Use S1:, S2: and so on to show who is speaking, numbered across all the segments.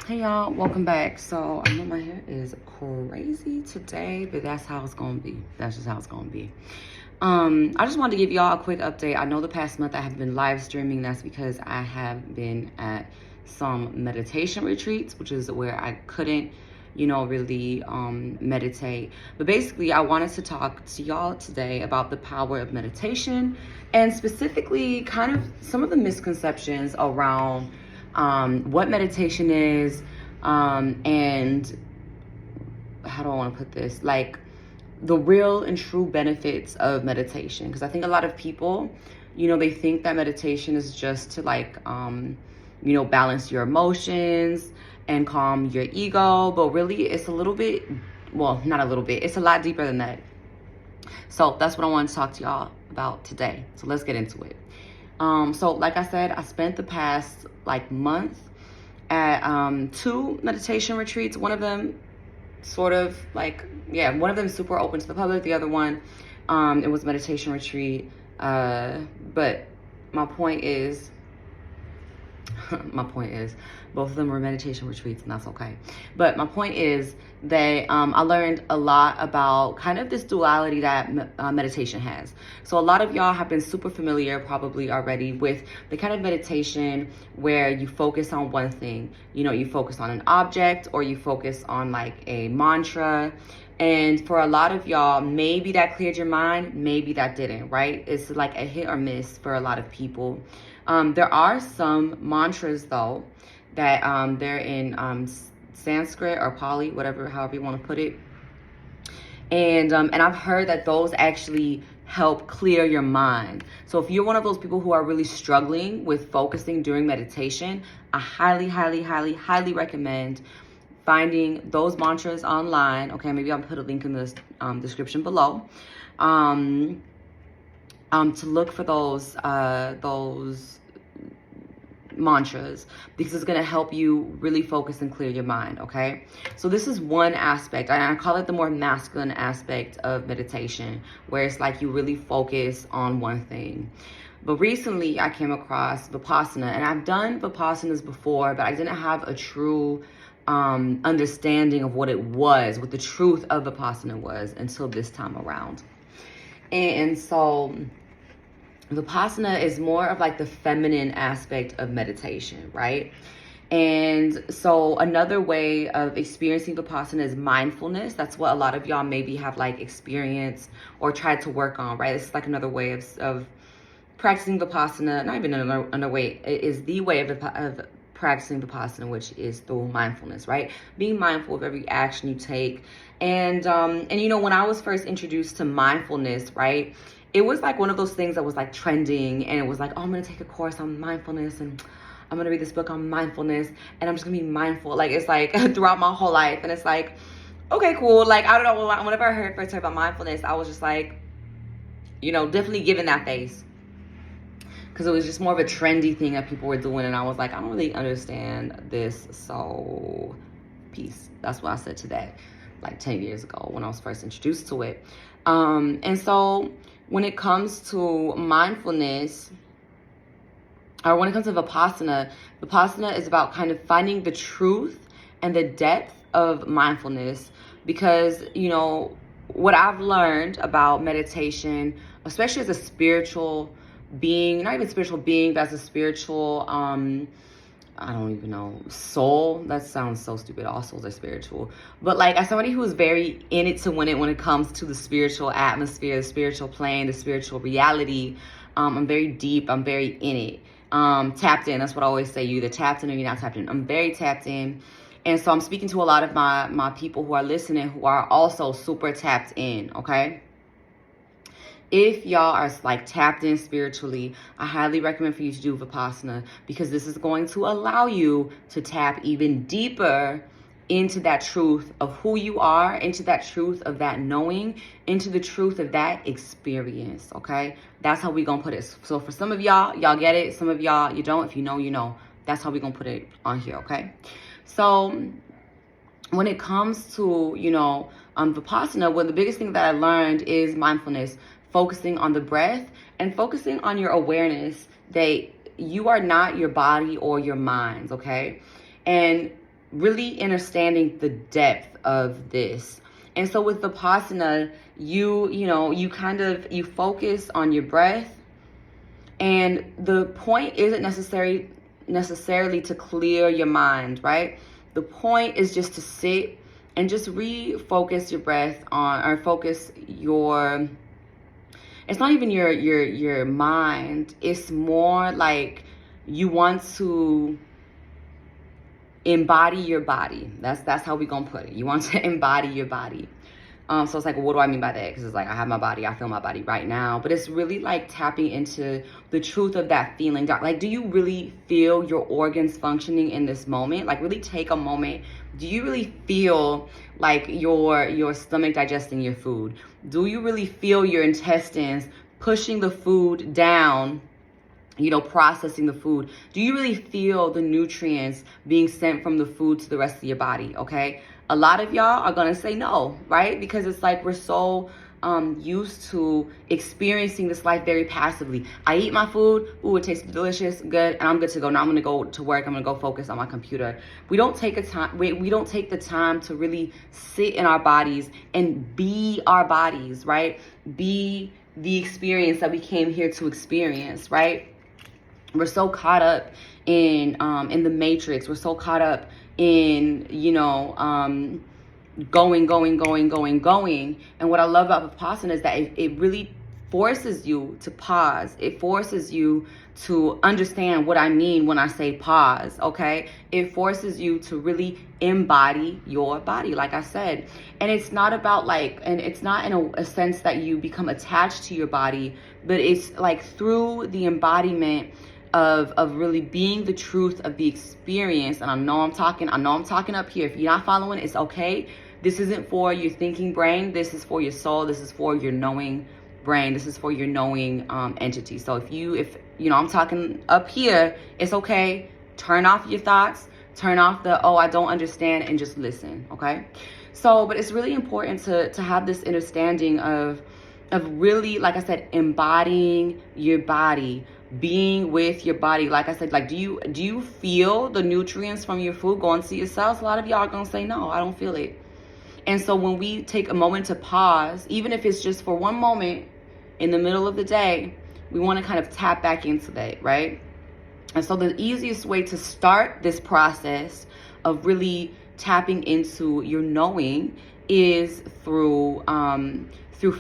S1: Hey y'all, welcome back. So I know my hair is crazy today, but that's how it's gonna be. That's just how it's gonna be. I just wanted to give y'all a quick update. I know the past month I have been live streaming. That's because I have been at some meditation retreats, which is where I couldn't, really meditate. But basically, I wanted to talk to y'all today about the power of meditation and specifically kind of some of the misconceptions around what meditation is, and how do I want to put this? Like the real and true benefits of meditation. Because I think a lot of people, they think that meditation is just to balance your emotions and calm your ego. But really, it's a little bit, well, not a little bit, it's a lot deeper than that. So that's what I want to talk to y'all about today. So let's get into it. So like I said, I spent the past month at two meditation retreats. One of them one of them super open to the public. The other one, it was meditation retreat. But my point is, both of them were meditation retreats, and that's okay. But my point is that I learned a lot about kind of this duality that meditation has. So a lot of y'all have been super familiar probably already with the kind of meditation where you focus on one thing. You focus on an object, or you focus on a mantra. And for a lot of y'all, maybe that cleared your mind, maybe that didn't, right? It's like a hit or miss for a lot of people. There are some mantras though that they're in Sanskrit or Pali, however you want to put it. And I've heard that those actually help clear your mind. So if you're one of those people who are really struggling with focusing during meditation, I highly, highly, highly, highly recommend finding those mantras online. Okay, maybe I'll put a link in the description below. To look for those mantras, because it's going to help you really focus and clear your mind. Okay, so this is one aspect, and I call it the more masculine aspect of meditation, where it's like you really focus on one thing. But recently I came across Vipasana, and I've done Vipassanas before, but I didn't have a true understanding of what the truth of Vipasana was until this time around. And so Vipassana is more of the feminine aspect of meditation, right? And so another way of experiencing Vipassana is mindfulness. That's what a lot of y'all maybe have experienced or tried to work on, right? This is another way of practicing Vipassana. Not even another way. It is the way of practicing Vipassana, which is through mindfulness, right? Being mindful of every action you take. And when I was first introduced to mindfulness, right, it was one of those things that was trending, and it was oh, I'm going to take a course on mindfulness, and I'm going to read this book on mindfulness, and I'm just going to be mindful. It's throughout my whole life. And it's okay, cool. I don't know, whenever I first heard about mindfulness, I was just definitely giving that face, because it was just more of a trendy thing that people were doing. And I was I don't really understand this. So peace. That's what I said to that 10 years ago when I was first introduced to it. And so when it comes to mindfulness, or when it comes to Vipassana is about kind of finding the truth and the depth of mindfulness. Because, what I've learned about meditation, especially as a spiritual being, not even spiritual being, but as a spiritual, I don't even know, soul. That sounds so stupid. All souls are spiritual. But as somebody who is very in it to win it when it comes to the spiritual atmosphere, the spiritual plane, the spiritual reality, I'm very deep. I'm very in it. Tapped in. That's what I always say. You either tapped in or you're not tapped in. I'm very tapped in. And so I'm speaking to a lot of my people who are listening who are also super tapped in, okay? If y'all are tapped in spiritually, I highly recommend for you to do Vipassana, because this is going to allow you to tap even deeper into that truth of who you are, into that truth of that knowing, into the truth of that experience, okay? That's how we gonna put it. So for some of y'all get it. Some of y'all, you don't. If you know, you know. That's how we gonna put it on here, okay? So when it comes to, Vipassana, the biggest thing that I learned is mindfulness. Focusing on the breath and focusing on your awareness that you are not your body or your mind, okay? And really understanding the depth of this. And so with Vipassana, you focus on your breath, and the point isn't necessarily to clear your mind, right? The point is just to sit and just refocus your breath on, or focus your, it's not even your mind. It's more like you want to embody your body. That's how we gonna put it. You want to embody your body. So it's like, well, what do I mean by that? Because it's like, I have my body, I feel my body right now. But it's really like tapping into the truth of that feeling. Like, do you really feel your organs functioning in this moment? Like, really take a moment. Do you really feel like your stomach digesting your food? Do you really feel your intestines pushing the food down, processing the food? Do you really feel the nutrients being sent from the food to the rest of your body? Okay. A lot of y'all are going to say no, right? Because it's like we're so used to experiencing this life very passively. I eat my food. Ooh, it tastes delicious, good, and I'm good to go. Now I'm going to go to work. I'm going to go focus on my computer. We don't take we don't take the time to really sit in our bodies and be our bodies, right? Be the experience that we came here to experience, right? We're so caught up in the matrix. We're so caught up in, going. And what I love about Vipassana is that it really forces you to pause. It forces you to understand what I mean when I say pause, okay? It forces you to really embody your body, like I said. And it's not about and it's not in a sense that you become attached to your body, but it's like through the embodiment of really being the truth of the experience. And I know I'm talking up here. If you're not following, it's okay. This isn't for your thinking brain. This is for your soul. This is for your knowing brain. This is for your knowing entity. So if I'm talking up here, it's okay. Turn off your thoughts. Turn off the, I don't understand, and just listen, okay? So, but it's really important to have this understanding of really, like I said, embodying your body, being with your body. Like I said, like, do you feel the nutrients from your food going to your cells? A lot of y'all are gonna say, no, I don't feel it. And so when we take a moment to pause, even if it's just for one moment in the middle of the day, we want to kind of tap back into that, right? And so the easiest way to start this process of really tapping into your knowing is through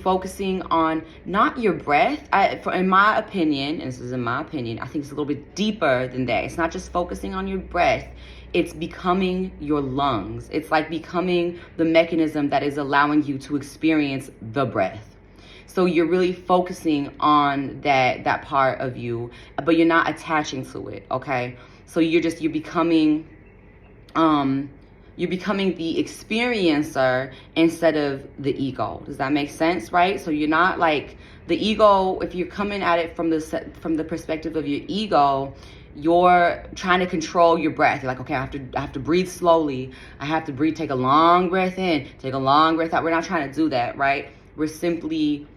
S1: focusing on not your breath. In my opinion, and this is in my opinion, I think it's a little bit deeper than that. It's not just focusing on your breath. It's becoming your lungs. It's like becoming the mechanism that is allowing you to experience the breath. So you're really focusing on that part of you, but you're not attaching to it, okay? So you're becoming the experiencer instead of the ego. Does that make sense, right? So you're not like the ego. If you're coming at it from the perspective of your ego, you're trying to control your breath. You're like, okay, I have to breathe slowly. I have to breathe, take a long breath in, take a long breath out. We're not trying to do that, right? We're simply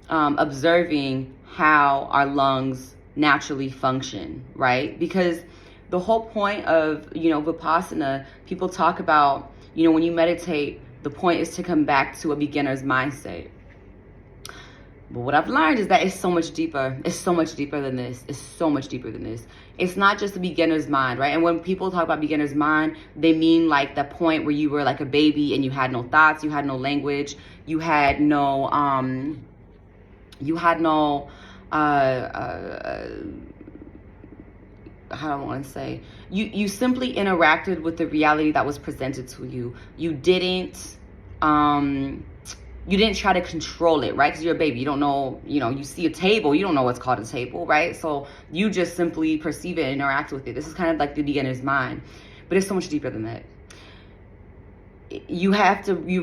S1: observing how our lungs naturally function, right? Because the whole point of, Vipassana, people talk about, when you meditate, the point is to come back to a beginner's mindset. But what I've learned is that it's so much deeper. It's so much deeper than this. It's so much deeper than this. It's not just a beginner's mind, right? And when people talk about beginner's mind, they mean like the point where you were like a baby and you had no thoughts, you had no language, you had no, how do I want to say? You simply interacted with the reality that was presented to you. You didn't try to control it, right? Because you're a baby. You don't know, you see a table. You don't know what's called a table, right? So you just simply perceive it and interact with it. This is kind of like the beginner's mind. But it's so much deeper than that. You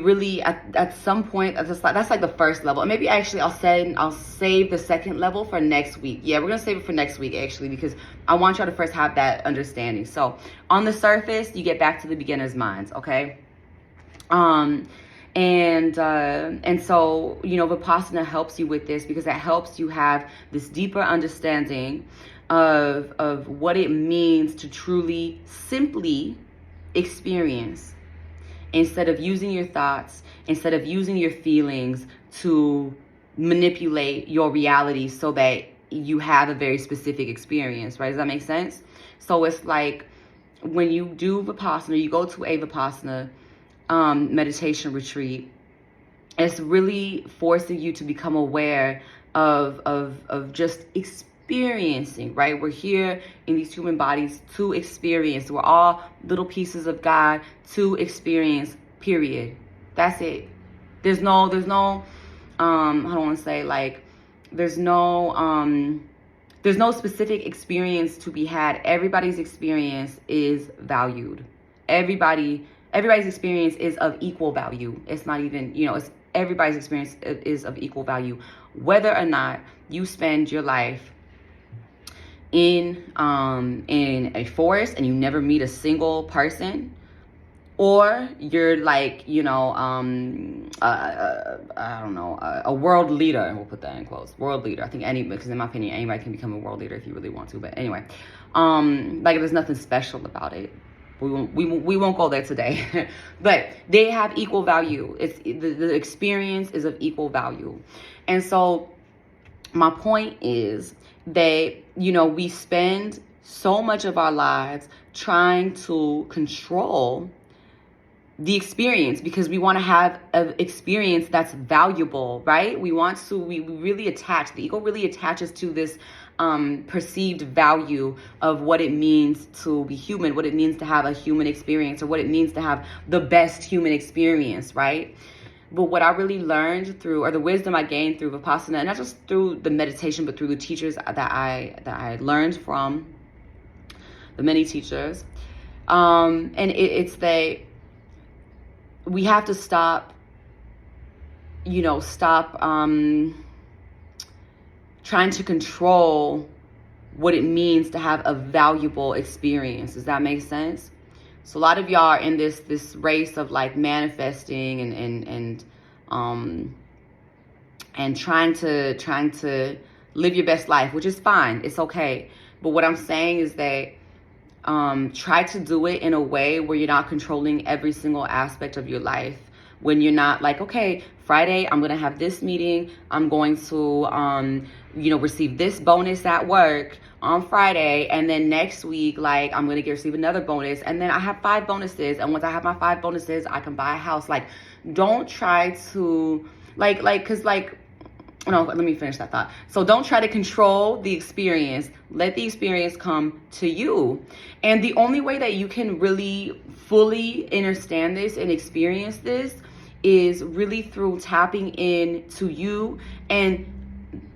S1: really, at some point, that's like the first level. And maybe actually I'll save the second level for next week. Yeah, we're going to save it for next week, actually, because I want y'all to first have that understanding. So on the surface, you get back to the beginner's minds, okay? And so, Vipassana helps you with this because it helps you have this deeper understanding of what it means to truly, simply experience, instead of using your thoughts, instead of using your feelings to manipulate your reality so that you have a very specific experience, right? Does that make sense? So it's like when you do Vipassana, you go to a Vipassana meditation retreat, it's really forcing you to become aware of just experiencing, right? We're here in these human bodies to experience. We're all little pieces of God to experience, period. That's it. There's no I don't want to say like there's no specific experience to be had. Everybody's experience is valued. Everybody's experience is of equal value. It's not even, it's everybody's experience is of equal value, whether or not you spend your life in a forest and you never meet a single person, or you're like, I don't know, a world leader, and we'll put that in quotes, world leader. I think because in my opinion, anybody can become a world leader if you really want to. But anyway, like there's nothing special about it. We won't go there today. But they have equal value. It's the experience is of equal value. And so my point is that, we spend so much of our lives trying to control the experience because we want to have an experience that's valuable, right? We really attach, the ego really attaches to this perceived value of what it means to be human, what it means to have a human experience, or what it means to have the best human experience, right? But what I really learned or the wisdom I gained through Vipassana, and not just through the meditation, but through the teachers that I learned from, the many teachers, and it's that we have to stop trying to control what it means to have a valuable experience. Does that make sense? So a lot of y'all are in this race of like manifesting and trying to live your best life, which is fine. It's okay. But what I'm saying is that try to do it in a way where you're not controlling every single aspect of your life. When you're not like, okay, Friday, I'm going to have this meeting. I'm going to, receive this bonus at work on Friday. And then next week, like, I'm going to receive another bonus. And then I have 5 bonuses. And once I have my 5 bonuses, I can buy a house. Like, don't try to, no, let me finish that thought. So don't try to control the experience. Let the experience come to you. And the only way that you can really fully understand this and experience this is really through tapping in to you and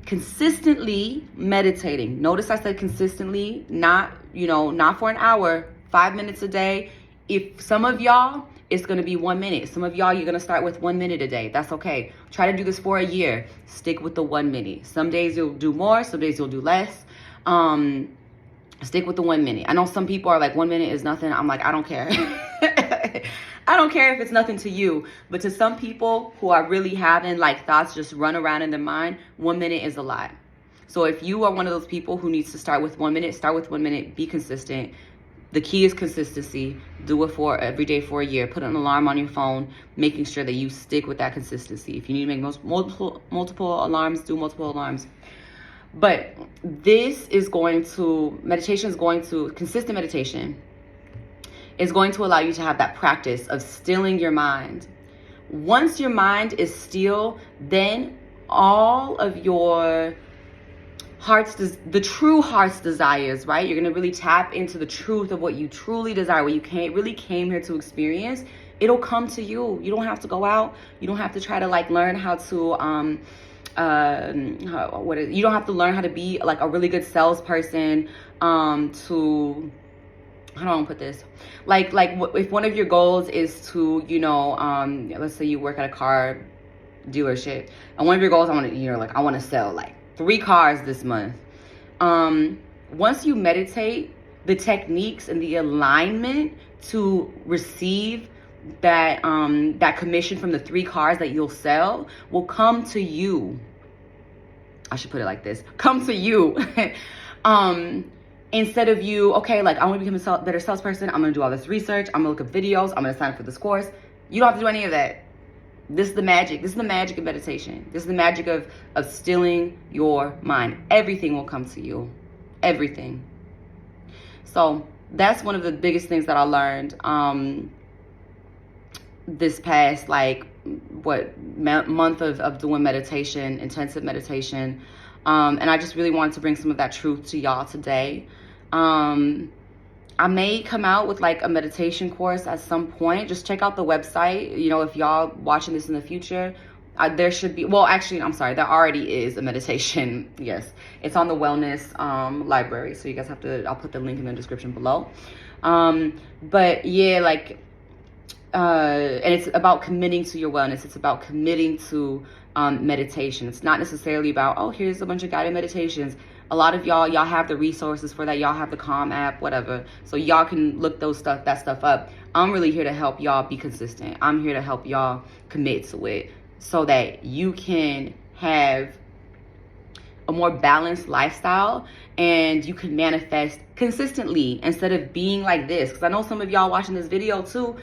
S1: consistently meditating. Notice I said consistently, not for an hour, 5 minutes a day. If some of y'all, it's going to be 1 minute. Some of y'all, you're going to start with 1 minute a day. That's okay. Try to do this for a year. Stick with the 1 minute. Some days you'll do more. Some days you'll do less. Stick with the 1 minute. I know some people are like, 1 minute is nothing. I'm like, I don't care. I don't care if it's nothing to you. But to some people who are really having like thoughts just run around in their mind, 1 minute is a lot. So if you are one of those people who needs to start with 1 minute, start with 1 minute. Be consistent. The key is consistency. Do it for every day for a year. Put an alarm on your phone, making sure that you stick with that consistency. If you need to make multiple alarms, do multiple alarms. But consistent meditation is going to allow you to have that practice of stilling your mind. Once your mind is still, then all of your the true heart's desires, right? You're going to really tap into the truth of what you truly desire, what you really came here to experience. It'll come to you. You don't have to go out. You don't have to try to like learn how to, you don't have to learn how to be like a really good salesperson, how do I put this? Like if one of your goals is to, let's say you work at a car dealership, and one of your goals, I want to sell like 3 cars this month. Once you meditate, the techniques and the alignment to receive that commission from the 3 cars that you'll sell will come to you. I should put it like this: come to you. instead of you, okay, like I want to become a better salesperson, I'm going to do all this research, I'm going to look up videos, I'm going to sign up for this course. You don't have to do any of that. This is the magic. This is the magic of meditation. This is the magic of stilling your mind. Everything will come to you. Everything. So that's one of the biggest things that I learned this past month of doing meditation, intensive meditation. And I just really wanted to bring some of that truth to y'all today. I may come out with like a meditation course at some point. Just check out the website. You know, if y'all watching this in the future, there should be, well, actually, I'm sorry, there already is a meditation. Yes, it's on the wellness library. So you guys have to, I'll put the link in the description below. But yeah, like, and it's about committing to your wellness. It's about committing to meditation. It's not necessarily about, oh, here's a bunch of guided meditations. A lot of y'all have the resources for that. Y'all have the Calm app, whatever. So y'all can look that stuff up. I'm really here to help y'all be consistent. I'm here to help y'all commit to it so that you can have a more balanced lifestyle and you can manifest consistently instead of being like this. Because I know some of y'all watching this video too,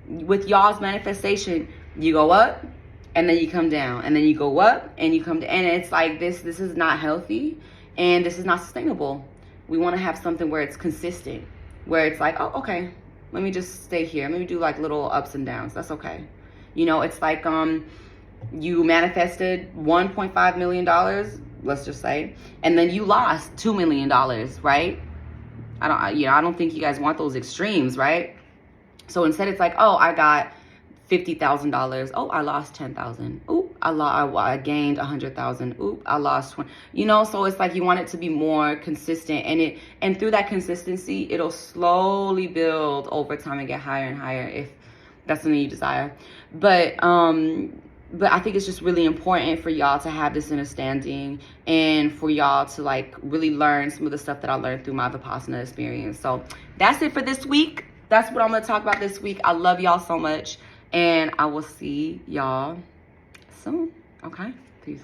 S1: with y'all's manifestation, you go up and then you come down, and then you go up and you come down, and it's like this is not healthy. And this is not sustainable. We want to have something where it's consistent, where it's like, oh, okay, let me just stay here. Let me do like little ups and downs. That's okay. You know, it's like you manifested $1.5 million, let's just say, and then you lost $2 million, right? I don't think you guys want those extremes, right? So instead, it's like, oh, I got $50,000. Oh, I lost 10,000. Oop, I gained 100,000. Oop, I lost 20. You know, so it's like you want it to be more consistent, and through that consistency, it'll slowly build over time and get higher and higher if that's something you desire. But I think it's just really important for y'all to have this understanding and for y'all to like really learn some of the stuff that I learned through my Vipasana experience. So that's it for this week. That's what I'm going to talk about this week. I love y'all so much. And I will see y'all soon. Okay? Peace.